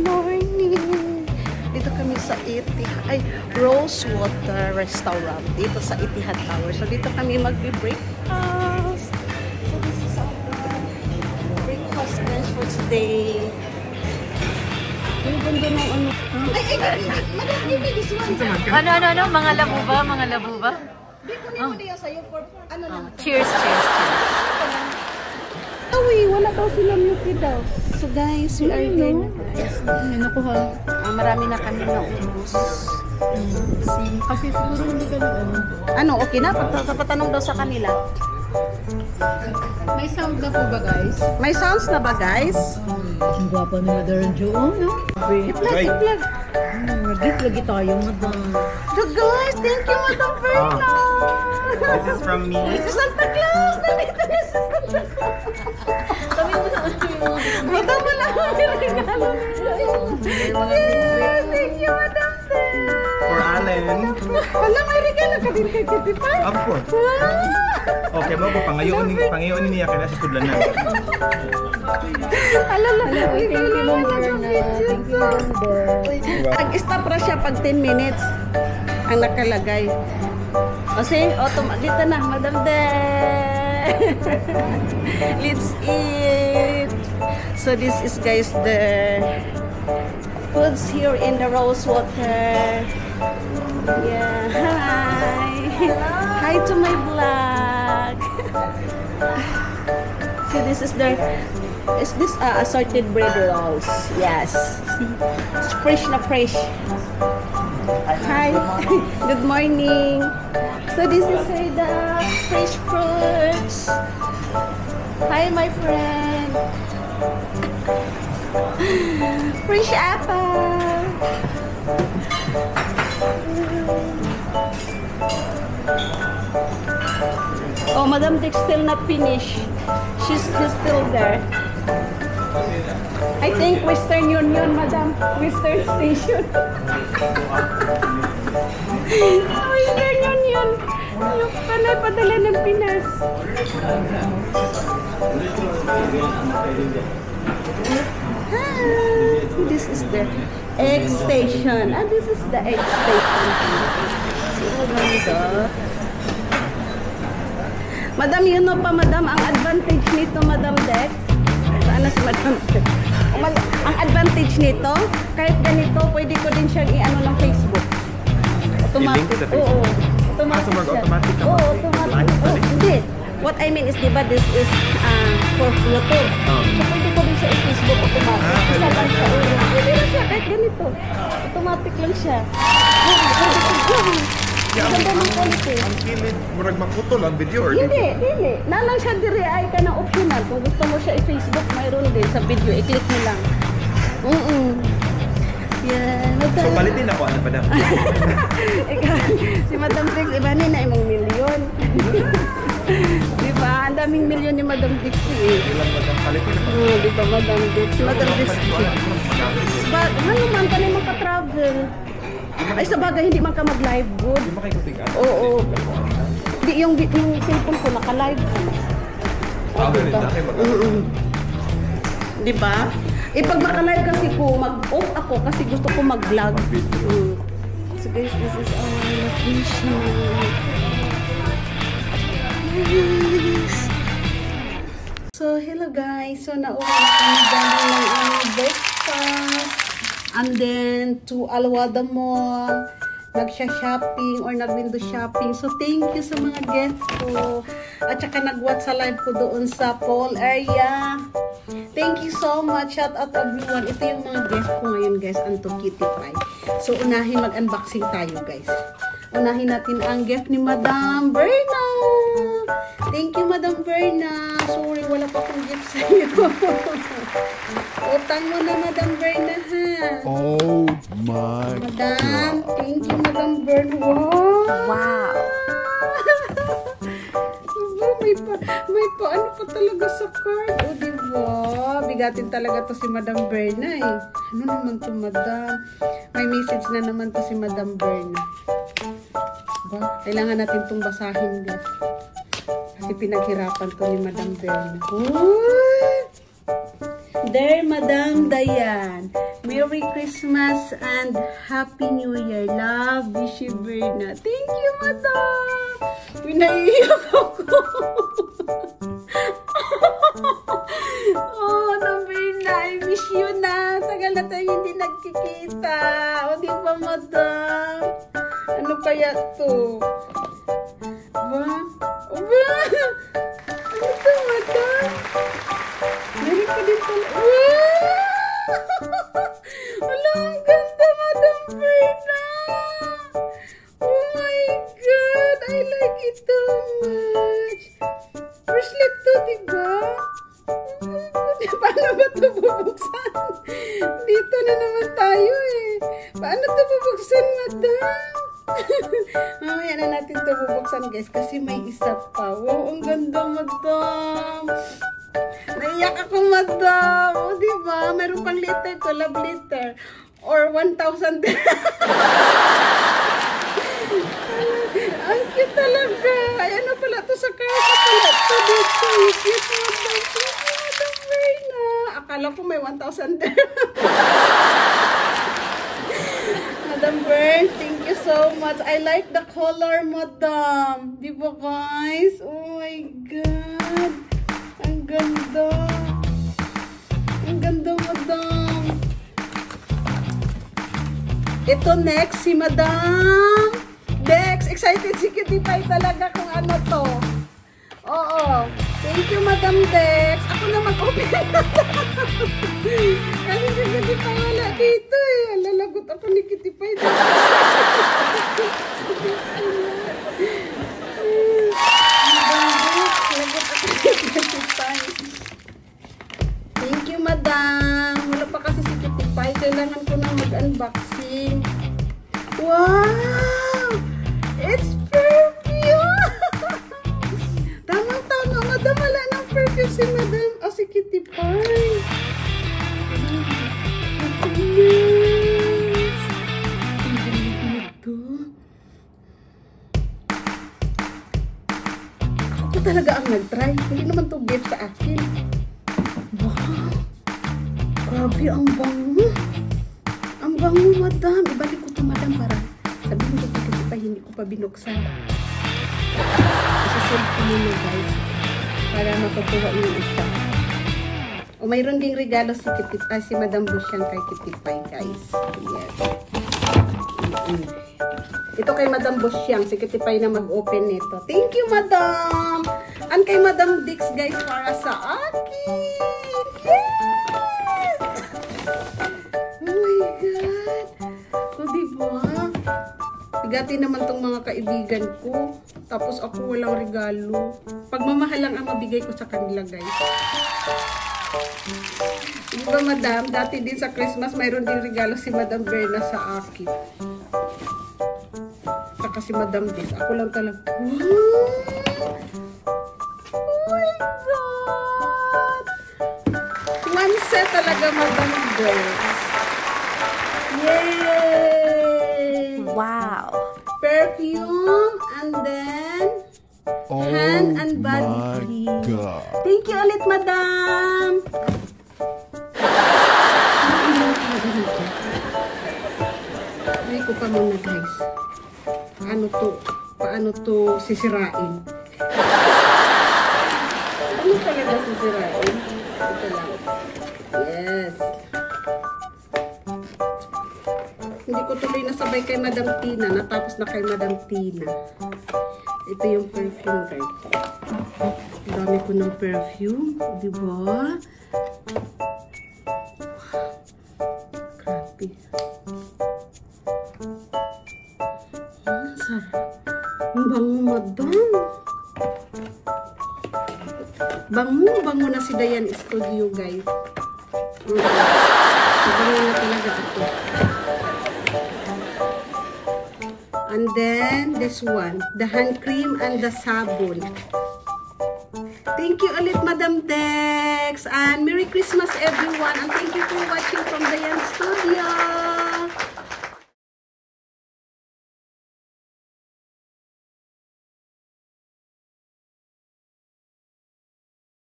morning! Dito kami sa Rosewater Restaurant. Dito sa Etihad Tower. So, dito kami mag-breakfast. So, this is our breakfast lunch for today. Yung ganda ng ano. Ay, madami this one. Ano? Mga labo ba? Mga labo ba? Bikunin mo diya sa'yo for ano lang. Cheers. Uy, wala daw sila milky daw. So guys, we are here. May nakuha. Marami na kami na ubos. Kasi siguro hindi ka Ano, okay na? Patanong daw sa kanila. May sound na po ba, guys? May sounds na ba, guys? Ang gwapa ni Mother Jo, no? Iplug. Nag-gift lagi tayo, madam. So guys, thank you, Madam Verna. This is from me. Santa Claus! Nandito na si Santa Claus. Sabi mo sa ano yung... Madam, wala kami regalo. Yes, thank you, Madam Verna. For Allen. Wala, may regalo ka din kay Kitty Pie. Of course. Okay, bago pangayon niya kaya sa tudlan na. Alala, Thank you, Ma'am Verna. Thank you, Ma'am Verna. Nag-stop ra siya pag 10 minutes ang nakalagay. Kasi, dito na, Madam De. Let's eat. So, this is, guys, the foods here in the Rosewater. Yeah, hi. Hi to my vlog. See, this is the... Is this assorted bread rolls? Yes. It's fresh na fresh. Hi. Good morning. So this is the fresh fruits. Hi, my friend. Fresh apple. Oh, Madam Dick's still not finished. She's still there. I think Western Union, Madam. Western Station. Western Union. Look, panay padala ng Pinas. This is the egg station. And this is the egg station. So, Madam, you know pa, Madam, ang advantage nito, Madam Dex. Saan na si Madam Dex? Ang advantage nito, kahit ganito, pwede ko din siyang i-ano ng Facebook. Automatic. Oo. Automatic siya. Oo, automatic. Oh, hindi. What I mean is, diba, this is for YouTube. So, pwede ko din siya i-Facebook automatic. Isa lang siya. Pwede lang siya, kahit ganito. Automatic lang siya. Ang kilid, murag makutol ang video or hindi. Nalang siya dire ay ka ng optional. Kung gusto mo siya i-Facebook, mayroon din sa video. I-click mo lang. Yan. So, palitin ako, ano, Madam? Si Madam Dix, iba na imong milyon. Diba? Ang daming milyon ni Madam Dix eh. Ilang, Madam, palitin ako. Diba, Madam Dix? Madam Dix. Ano man, pa naman ka-travel. Ay, sa bagay, hindi man ka mag-live good. Hindi makikutigan. Oo. Hindi, yung cellphone ko naka-live. Diba? Pag naka-live kasi ko, mag-off ako kasi gusto ko mag-vlog. So guys, this is our location. Nice. So, hello guys. So, nauwi na kami galing ng aming breakfast. And then, to Alwada Mall, nagsha-shopping or nag-window shopping. So, thank you sa mga guests ko. At saka nag-watch sa live ko doon sa Paul area. Thank you so much. Shout out everyone. Ito yung mga guests ko ngayon, guys. Anto Kitty Pie. So, unahin mag-unboxing tayo, guys. Unahin natin ang gift ni Madam Verna. Thank you, Madam Verna. Sorry, wala pa akong gift sa iyo. Utang mo na, Madam Verna, ha? Oh my Madam, thank you, Madam Verna. Wow! May paano pa talaga sa card. O, diba? Bigatin talaga to si Madam Verna, eh. Ano naman to, Madam? May message na naman to si Madam Verna. Diba? Kailangan natin itong basahin, guys. Kasi pinaghirapan to ni Madam Verna. Uy! There, Madam Dayan. Merry Christmas and Happy New Year. Love, Bishi Berna. Thank you, madam. Pinaiiyak ako. Oh, Berna, I miss you na. Tagal na tayo hindi nagkikita. O, di ba, madam? Ano kaya to? Ba? O, ba? Ano to, madam? Meron ka din pala. Wala, ang ganda, Madam Berna. Oh my God, I like it too much. Bracelet to, diba? Paano ba ito bubuksan? Dito na naman tayo eh. Paano ito bubuksan, Madam? Mamaya na natin ito bubuksan, guys, kasi may isa pa. Wow, ang ganda, Madam. Naiyak ako, madam. O, diba? Meron pang letter to, love letter. Or 1,000. Ang cute talaga. Ay, ano pala to sa kasa pala? Ito dito. Cute, madam. Cute, madam Berna. Akala ko may 1,000. Madam Bern, thank you so much. I like the color, madam. Diba, guys? Oh my God. Ang ganda. Ang ganda, madam. Ito next, si Madam Dex. Excited si Cutie Pie talaga kung ano to. Oo. Thank you, Madam Dex. Ako na mag-open. Kasi si Cutie Pie wala dito eh. Lalagot ako ni Cutie Pie. Thank you, madam. Wala pa kasi si Cutie Pie. Kailangan ko na mag-unboxing. Wow! It's perfume! Tamang-tama, madam. Wala ng perfume si madam. O, si Cutie Pie. Yes! Ang dito. Ako talaga ang nag-try. Hindi naman to gift sa akin. Wow! Grabe, ang bango. Ang bango, madam. Ibalik ko ito, madam, para sabihin ko kasi pa hindi ko pa binuksan. Isa-send ko muna, guys. Para matutuwa yung isa. O, mayroon ding regalo si Cutie Pie, si Madam Busyan kay Cutie Pie, guys. Yes. Ito kay Madam Busyan, si Cutie Pie na mag-open nito. Thank you, madam! And kay Madam Dix, guys, para sa akin. Yes! Oh my God! O, diba? Bigati naman tong mga kaibigan ko. Tapos ako walang regalo. Pagmamahal lang ang mabigay ko sa kanila, guys. Diba, madam? Dati din sa Christmas, mayroon din regalo si Madam Berna sa akin. Saka si Madam Dix. Ako lang talaga. Oh my God! One set talaga, Madam Dix. Yay! Wow. Perfume and then hand and body cream. Thank you ulit, madam. Try ko pa muna, guys. Paano to sisirain? Ano talaga sisirain? Ito lang. Yes. Hindi ko tuloy nasabay kay Madam Tina. Natapos na kay Madam Tina. Ito yung perfume, guys. Dami ko ng perfume. Diba? Grabe. Ang sarap. Ang bango, madam. Bango na si Dayan Studio, guys. Bango na talaga ito. And then, this one. The hand cream and the sabon. Thank you ulit, Madam Dex. And Merry Christmas, everyone. And thank you for watching from Dayan Studio.